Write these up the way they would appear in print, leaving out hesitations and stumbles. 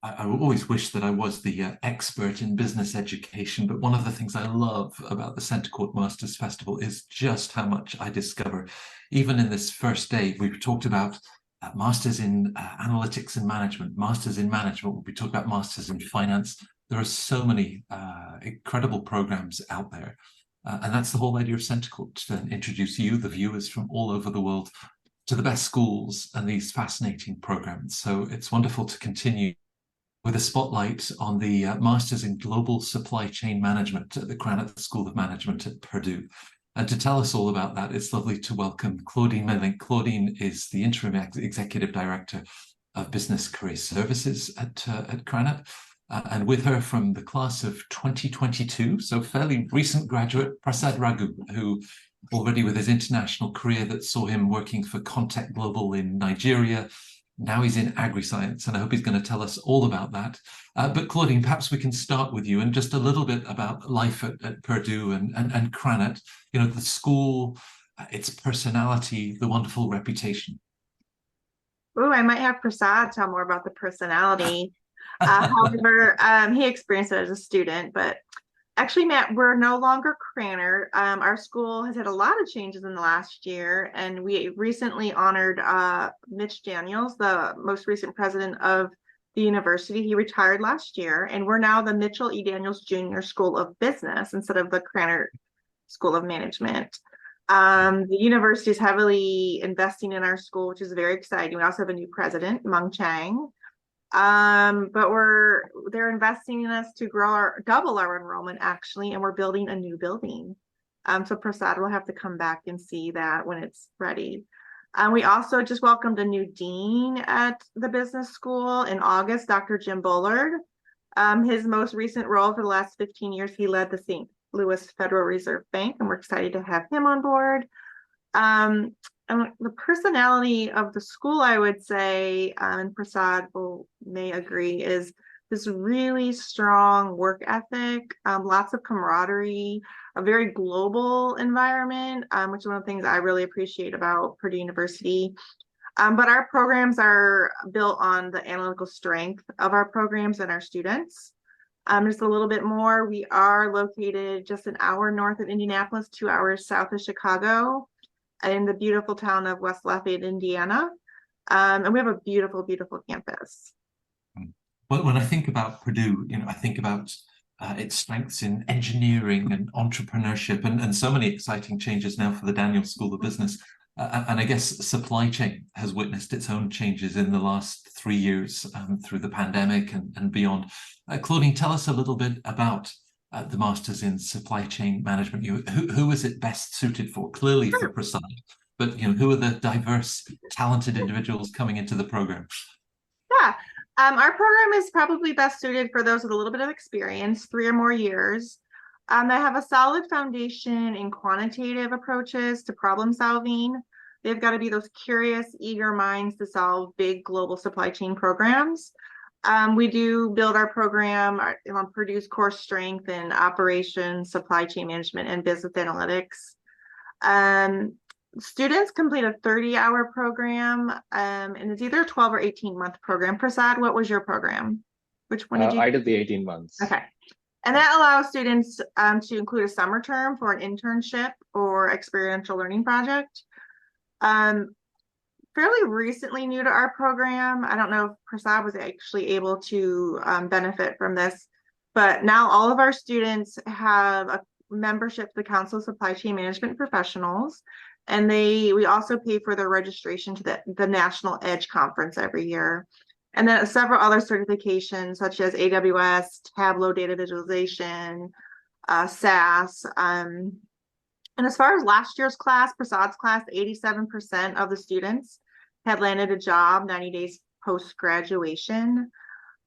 I always wish that I was the expert in business education, but one of the things I love about the Centre Court Masters Festival is just how much I discover. Even in this first day, we've talked about masters in analytics and management, masters in management, we talked about masters in finance. There are so many incredible programs out there. And that's the whole idea of Centre Court, to introduce you, the viewers from all over the world, to the best schools and these fascinating programs. So it's wonderful to continue with a spotlight on the Masters in Global Supply Chain Management at the Granite School of Management at Purdue. And to tell us all about that, it's lovely to welcome Claudine Mellink. Claudine is the Interim Executive Director of Business Career Services at Granite. And with her from the class of 2022, so fairly recent graduate, Prasad Raghu, who already with his international career that saw him working for Contact Global in Nigeria. Now he's in agri-science, and I hope he's going to tell us all about that. But Claudine, perhaps we can start with you and just a little bit about life at Purdue and Granite, you know, the school, its personality, the wonderful reputation. Oh, I might have Prasad tell more about the personality. However, he experienced it as a student, but actually, Matt, we're no longer Cranner. Our school has had a lot of changes in the last year, and we recently honored Mitch Daniels, the most recent president of the university. He retired last year, and we're now the Mitchell E. Daniels Jr. School of Business instead of the Cranner School of Management. The university is heavily investing in our school, which is very exciting. We also have a new president, Meng Chang. But they're investing in us to double our enrollment actually, and we're building a new building. So Prasad will have to come back and see that when it's ready. We also just welcomed a new dean at the business school in August, Dr. Jim Bullard. His most recent role for the last 15 years, he led the St. Louis Federal Reserve Bank, and we're excited to have him on board. And the personality of the school, I would say, and Prasad may agree, is this really strong work ethic, lots of camaraderie, a very global environment, which is one of the things I really appreciate about Purdue University. But our programs are built on the analytical strength of our programs and our students. Just a little bit more, we are located just an hour north of Indianapolis, 2 hours south of Chicago, in the beautiful town of West Lafayette, Indiana. And we have a beautiful, beautiful campus. Well, when I think about Purdue, you know, I think about its strengths in engineering and entrepreneurship and so many exciting changes now for the Daniels School of Business. And I guess supply chain has witnessed its own changes in the last 3 years through the pandemic and beyond. Claudine, tell us a little bit about the Masters in Supply Chain Management. Who is it best suited for? Clearly for Prasad, but you know, who are the diverse, talented individuals coming into the program? Yeah, our program is probably best suited for those with a little bit of experience, 3 or more years. They have a solid foundation in quantitative approaches to problem solving. They've got to be those curious, eager minds to solve big global supply chain programs. We do build our program on Purdue's core strength in operations, supply chain management, and business analytics. Students complete a 30-hour program, and it's either a 12 or 18-month program. Prasad, what was your program? Which one did you? I did the 18 months. Okay. And that allows students to include a summer term for an internship or experiential learning project. Fairly recently new to our program, I don't know if Prasad was actually able to benefit from this, but now all of our students have a membership to the Council of Supply Chain Management Professionals, and we also pay for their registration to the National Edge Conference every year. And then several other certifications such as AWS, Tableau data visualization, SAS. And as far as last year's class, Prasad's class, 87% of the students had landed a job 90 days post-graduation.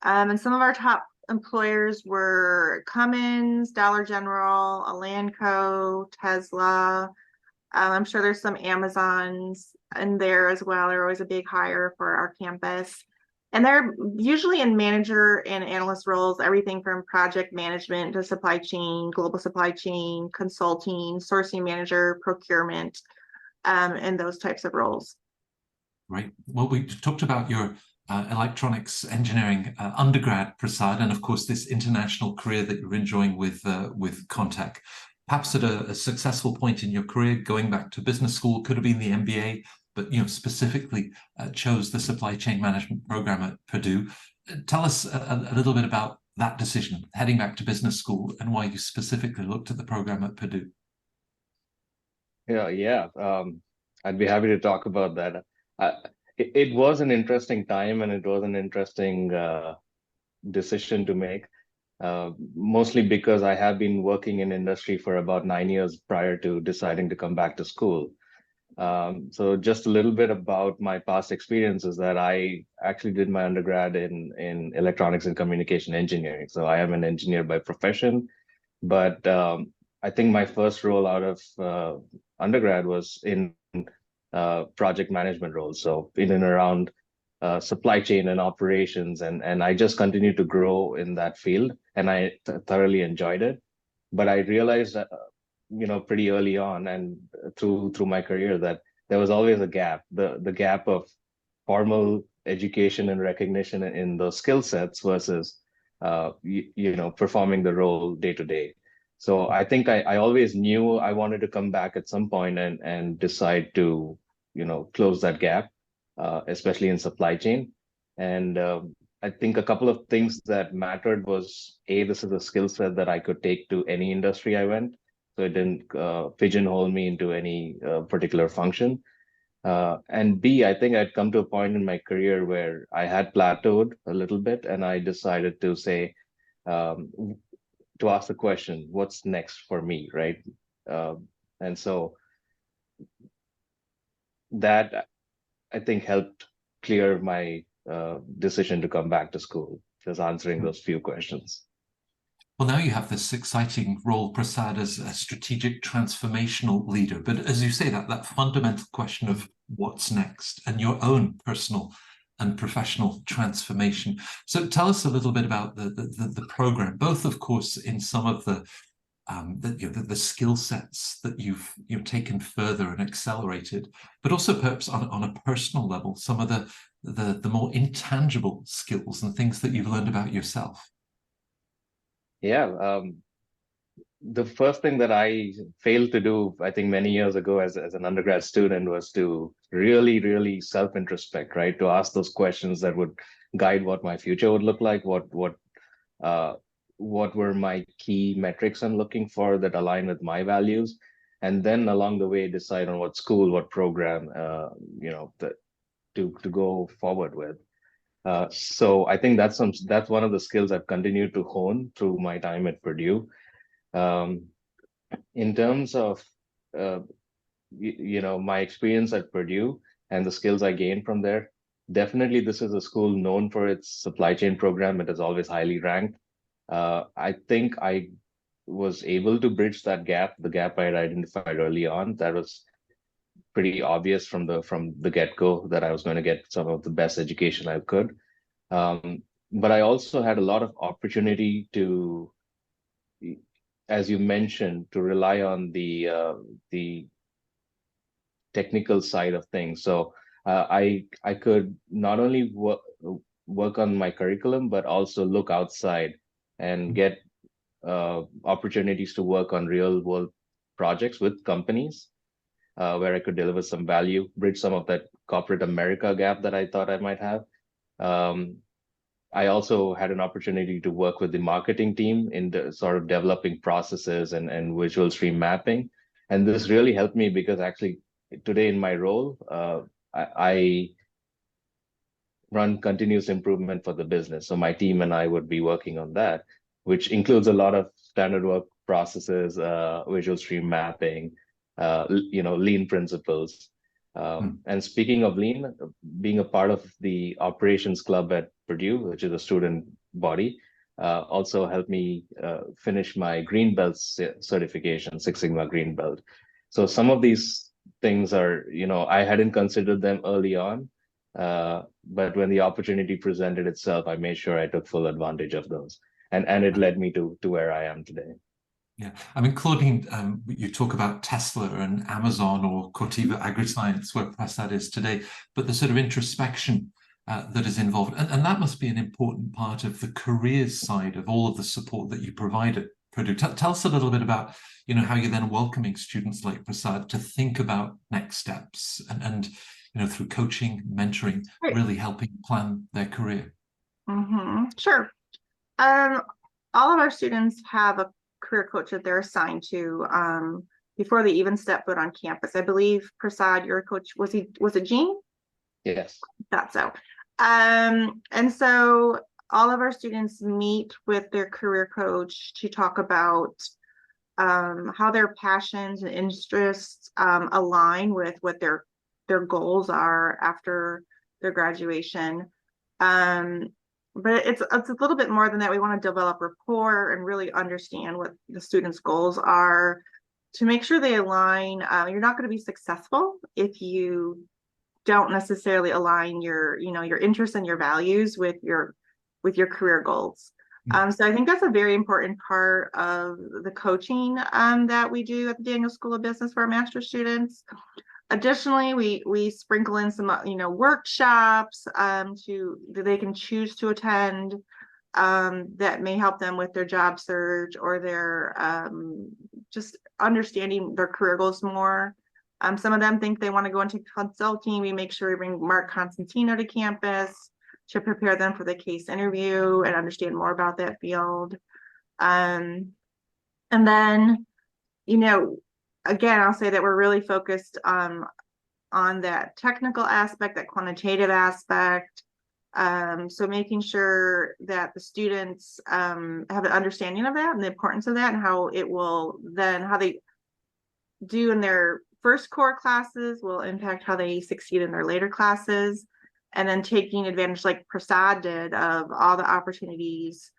And some of our top employers were Cummins, Dollar General, Elanco, Tesla. I'm sure there's some Amazons in there as well. They're always a big hire for our campus. And they're usually in manager and analyst roles, everything from project management to supply chain, global supply chain, consulting, sourcing manager, procurement, and those types of roles. Right. Well, we talked about your electronics engineering undergrad, Prasad, and of course this international career that you're enjoying with Contech. Perhaps at a successful point in your career, going back to business school, could have been the MBA, but specifically chose the supply chain management program at Purdue. Tell us a little bit about that decision, heading back to business school, and why you specifically looked at the program at Purdue. Yeah. I'd be happy to talk about that. It was an interesting time, and it was an interesting decision to make. Mostly because I have been working in industry for about 9 years prior to deciding to come back to school. So just a little bit about my past experiences, that I actually did my undergrad in electronics and communication engineering. So I am an engineer by profession, but I think my first role out of undergrad was in project management roles. So in and around supply chain and operations, and I just continued to grow in that field, and I thoroughly enjoyed it. But I realized that, pretty early on and through my career, that there was always a gap, the gap of formal education and recognition in those skill sets versus performing the role day to day. So I think I always knew I wanted to come back at some point and decide to close that gap, especially in supply chain. And I think a couple of things that mattered was, A, this is a skill set that I could take to any industry I went. So it didn't pigeonhole me into any particular function. And B, I think I'd come to a point in my career where I had plateaued a little bit, and I decided to say, to ask the question, what's next for me, right? And so that, I think, helped clear my decision to come back to school, just answering those few questions. Well, now you have this exciting role, Prasad, as a strategic transformational leader. But as you say, that fundamental question of what's next and your own personal and professional transformation. So tell us a little bit about the program, both, of course, in some of the skill sets that you've taken further and accelerated, but also perhaps on a personal level, some of the more intangible skills and things that you've learned about yourself. Yeah, the first thing that I failed to do, I think many years ago as an undergrad student, was to really, really self-introspect, right? To ask those questions that would guide what my future would look like, what were my key metrics I'm looking for that align with my values, and then along the way decide on what school, what program, to go forward with. So I think that's one of the skills I've continued to hone through my time at Purdue. In terms of my experience at Purdue and the skills I gained from there, definitely this is a school known for its supply chain program. It is always highly ranked. I think I was able to bridge that gap, the gap I had identified early on. That was pretty obvious from the get-go, that I was going to get some of the best education I could. But I also had a lot of opportunity to, as you mentioned, to rely on the technical side of things. So I could not only work on my curriculum, but also look outside and get opportunities to work on real world projects with companies, where I could deliver some value, bridge some of that corporate America gap that I thought I might have. I also had an opportunity to work with the marketing team in sort of developing processes and visual stream mapping. And this really helped me because actually today in my role, I run continuous improvement for the business. So my team and I would be working on that, which includes a lot of standard work processes, visual stream mapping, lean principles. And speaking of lean, being a part of the operations club at Purdue, which is a student body, also helped me finish my green belt certification, Six Sigma green belt. So some of these things are, I hadn't considered them early on, but when the opportunity presented itself, I made sure I took full advantage of those, and it led me to where I am today. Yeah, I mean, Claudine, you talk about Tesla and Amazon or Corteva Agriscience, where Prasad is today, but the sort of introspection that is involved, and that must be an important part of the careers side of all of the support that you provide at Purdue. Tell us a little bit about, how you're then welcoming students like Prasad to think about next steps and through coaching, mentoring, Right. really helping plan their career. Sure. All of our students have a career coach that they're assigned to before they even step foot on campus. I believe Prasad, your coach, was it Gene? Yes. Thought so. And so all of our students meet with their career coach to talk about how their passions and interests align with what their goals are after their graduation. But it's a little bit more than that. We want to develop rapport and really understand what the students' goals are to make sure they align. You're not going to be successful if you don't necessarily align your interests and your values with your career goals. So I think that's a very important part of the coaching that we do at the Daniels School of Business for our master's students. Additionally, we sprinkle in some workshops that they can choose to attend that may help them with their job search or their just understanding their career goals more. Some of them think they want to go into consulting. We make sure we bring Mark Constantino to campus to prepare them for the case interview and understand more about that field. And then, again, I'll say that we're really focused on that technical aspect, that quantitative aspect. So making sure that the students have an understanding of that and the importance of that and how they do in their first core classes will impact how they succeed in their later classes. And then taking advantage, like Prasad did, of all the opportunities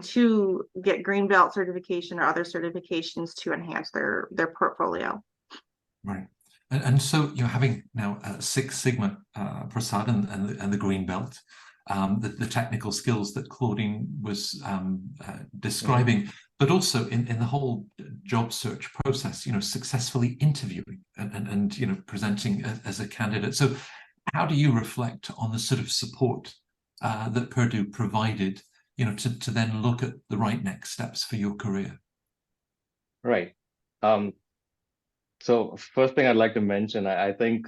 to get green belt certification or other certifications to enhance their portfolio. Right. And so you're having now Six Sigma, Prasad, and the green belt, the technical skills that Claudine was describing, but also in the whole job search process, successfully interviewing and presenting as a candidate. So how do you reflect on the sort of support that Purdue provided, to then look at the right next steps for your career? Right. So first thing I'd like to mention, I think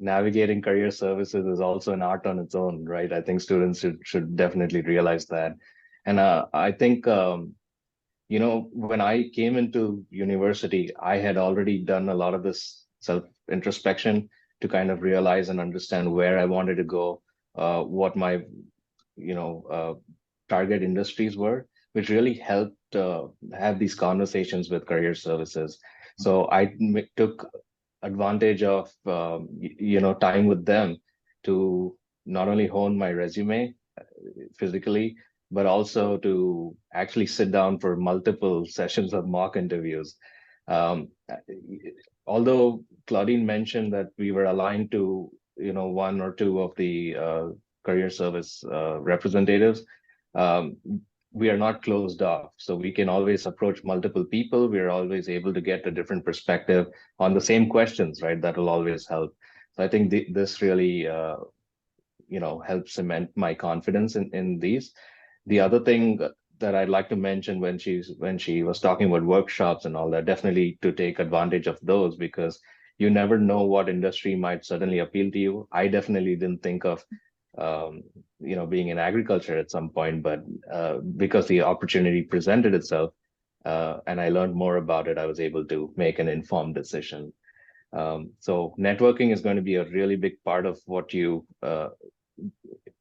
navigating career services is also an art on its own, right? I think students should definitely realize that. And I think, when I came into university, I had already done a lot of this self-introspection to kind of realize and understand where I wanted to go, what my, target industries were, which really helped have these conversations with career services. So I took advantage of, time with them to not only hone my resume physically, but also to actually sit down for multiple sessions of mock interviews. Although Claudine mentioned that we were aligned to, one or two of the career service representatives, we are not closed off. So we can always approach multiple people. We are always able to get a different perspective on the same questions, right? That will always help. So I think this really, helps cement my confidence in these. The other thing that I'd like to mention when she was talking about workshops and all that, definitely to take advantage of those, because you never know what industry might suddenly appeal to you. I definitely didn't think of being in agriculture at some point, but because the opportunity presented itself and I learned more about it, I was able to make an informed decision. So networking is going to be a really big part of what you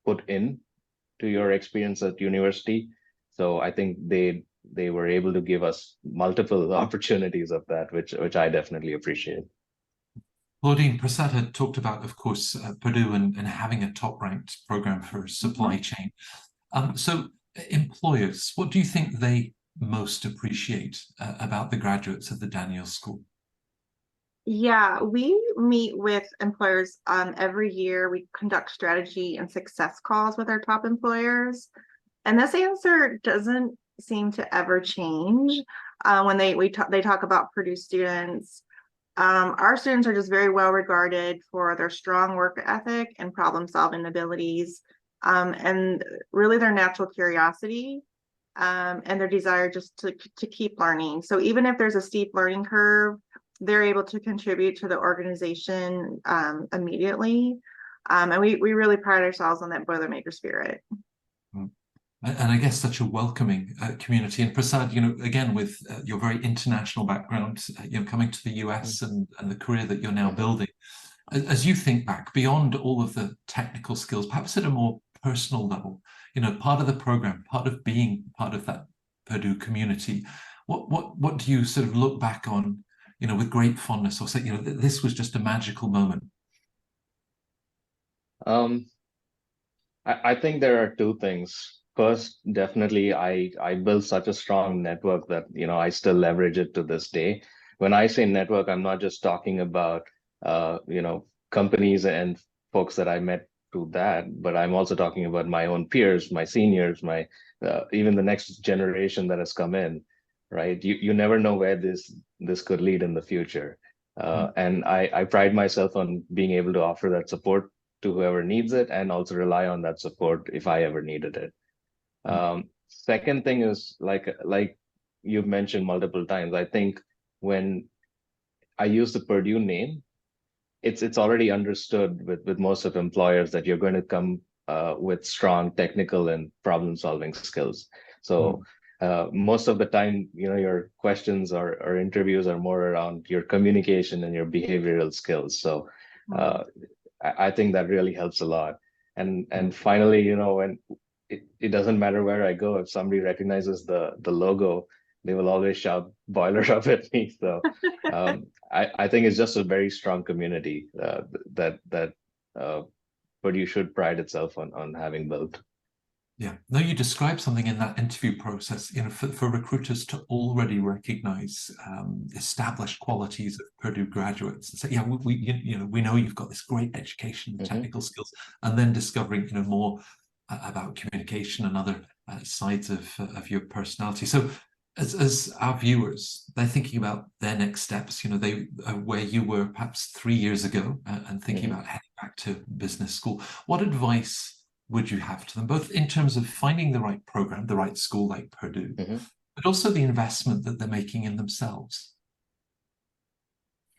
put in to your experience at university. So I think they were able to give us multiple opportunities of that, which I definitely appreciate. Claudine, Prasad had talked about, of course, Purdue and having a top-ranked program for supply chain. So employers, what do you think they most appreciate about the graduates of the Daniels School? Yeah, we meet with employers every year. We conduct strategy and success calls with our top employers. And this answer doesn't seem to ever change when they talk about Purdue students. Our students are just very well regarded for their strong work ethic and problem solving abilities, and really their natural curiosity, and their desire just to keep learning. So even if there's a steep learning curve, they're able to contribute to the organization immediately. And we really pride ourselves on that Boilermaker spirit. Mm. And I guess such a welcoming community. And Prasad, you know, again, with your very international background, you know, coming to the US and the career that you're now building, as you think back beyond all of the technical skills, perhaps at a more personal level, you know, part of the program, part of being part of that Purdue community, what do you sort of look back on, you know, with great fondness, or say, you know, this was just a magical moment? I think there are two things. First, definitely, I built such a strong network that, you know, I still leverage it to this day. When I say network, I'm not just talking about, you know, companies and folks that I met through that, but I'm also talking about my own peers, my seniors, my even the next generation that has come in, right? You never know where this could lead in the future. And I pride myself on being able to offer that support to whoever needs it, and also rely on that support if I ever needed it. Second thing is, like you've mentioned multiple times, I think when I use the Purdue name, it's already understood with most of employers that you're going to come with strong technical and problem solving skills. So most of the time, you know, your questions or interviews are more around your communication and your behavioral skills. So I think that really helps a lot. And finally, you know, when it doesn't matter where I go, if somebody recognizes the logo, they will always shout boiler up at me. So I think it's just a very strong community that Purdue should pride itself on having built. Yeah, no, you described something in that interview process, you know, for recruiters to already recognize established qualities of Purdue graduates and say, yeah, you know, we know you've got this great education and technical skills, and then discovering, you know, more about communication and other sides of your personality. So as our viewers, they're thinking about their next steps, you know, they where you were perhaps 3 years ago and thinking about heading back to business school. What advice would you have to them, both in terms of finding the right program, the right school like Purdue, but also the investment that they're making in themselves?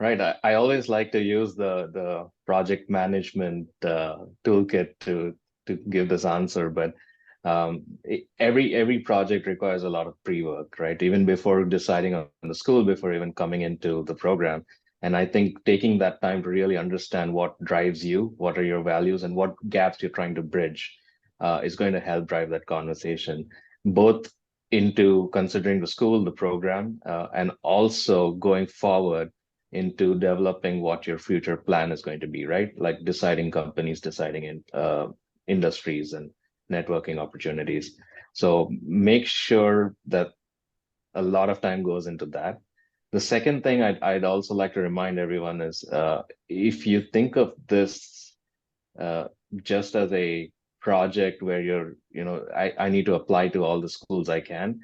Right. I always like to use the project management toolkit to give this answer, but every project requires a lot of pre-work, right? Even before deciding on the school, before even coming into the program. And I think taking that time to really understand what drives you, what are your values, and what gaps you're trying to bridge is going to help drive that conversation, both into considering the school, the program, and also going forward into developing what your future plan is going to be, right? Like deciding companies, deciding in industries and networking opportunities. So make sure that a lot of time goes into that. The second thing I'd also like to remind everyone is if you think of this just as a project where you know, I need to apply to all the schools I can,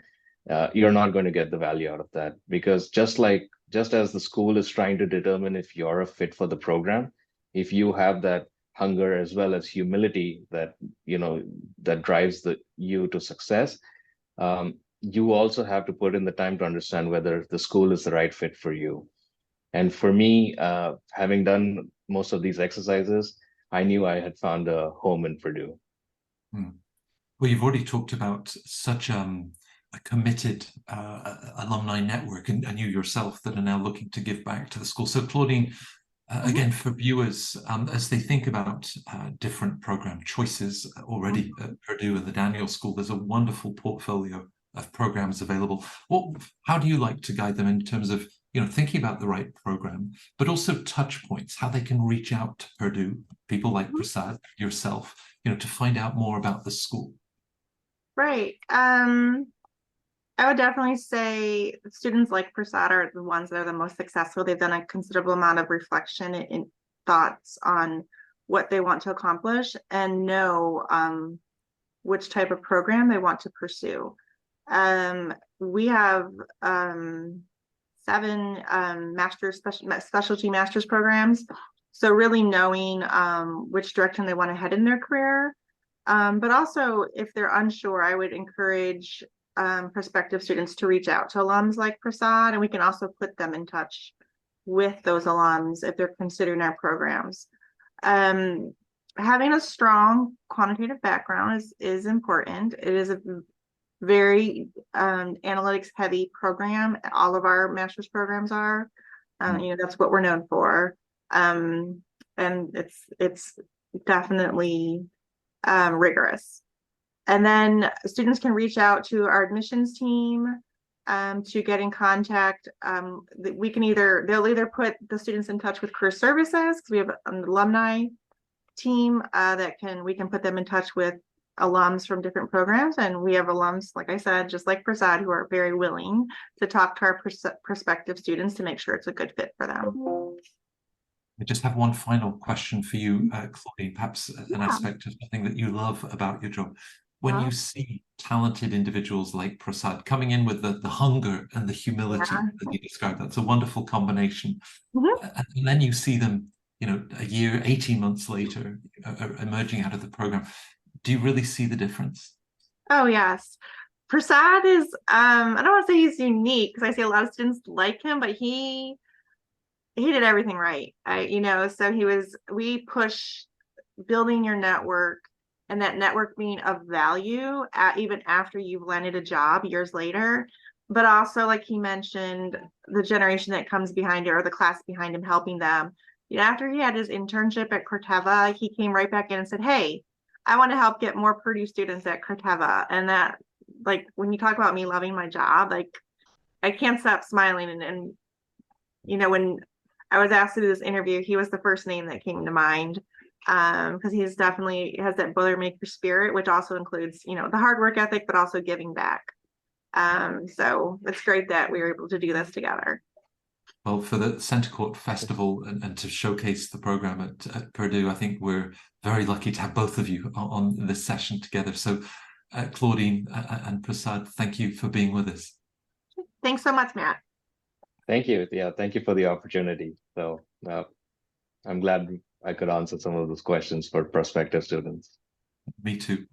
you're not going to get the value out of that, because just as the school is trying to determine if you're a fit for the program, if you have that hunger as well as humility that, you know, that drives you to success, you also have to put in the time to understand whether the school is the right fit for you. And for me, having done most of these exercises, I knew I had found a home in Purdue. Well, you've already talked about such a committed alumni network, and you yourself that are now looking to give back to the school. So Claudine, again, for viewers, as they think about different program choices already at Purdue and the Daniel School, there's a wonderful portfolio of programs available. How do you like to guide them in terms of, you know, thinking about the right program, but also touch points, how they can reach out to Purdue, people like Prasad, yourself, you know, to find out more about the school? Right. I would definitely say students like Prasad are the ones that are the most successful. They've done a considerable amount of reflection and thoughts on what they want to accomplish and know which type of program they want to pursue. We have 7 specialty master's programs. So really knowing which direction they want to head in their career. But also, if they're unsure, I would encourage prospective students to reach out to alums like Prasad, and we can also put them in touch with those alums if they're considering our programs. Having a strong quantitative background is important. It is a very analytics heavy program. All of our master's programs are. That's what we're known for. And it's definitely rigorous. And then students can reach out to our admissions team to get in contact. They'll either put the students in touch with career services, because we have an alumni team we can put them in touch with alums from different programs. And we have alums, like I said, just like Prasad, who are very willing to talk to our prospective students to make sure it's a good fit for them. I just have one final question for you, Claudine, perhaps an aspect of something that you love about your job. When you see talented individuals like Prasad coming in with the hunger and the humility that you described, that's a wonderful combination. And then you see them, a year, 18 months later, emerging out of the program. Do you really see the difference? Oh, yes. Prasad is, I don't want to say he's unique, because I see a lot of students like him, but he did everything right. So we push building your network, and that network being of value even after you've landed a job years later. But also, like he mentioned, the generation that comes behind it, or the class behind him, helping them. After he had his internship at Corteva, he came right back in and said, "Hey, I want to help get more Purdue students at Corteva." And that, like, when you talk about me loving my job, like, I can't stop smiling. And when I was asked to do this interview, he was the first name that came to mind, because he definitely has that Boilermaker spirit, which also includes, the hard work ethic, but also giving back. So it's great that we were able to do this together. Well, for the Center Court Festival and to showcase the program at Purdue, I think we're very lucky to have both of you on this session together. So Claudine and Prasad, thank you for being with us. Thanks so much, Matt. Thank you. Yeah, thank you for the opportunity. So I'm glad I could answer some of those questions for prospective students. Me too.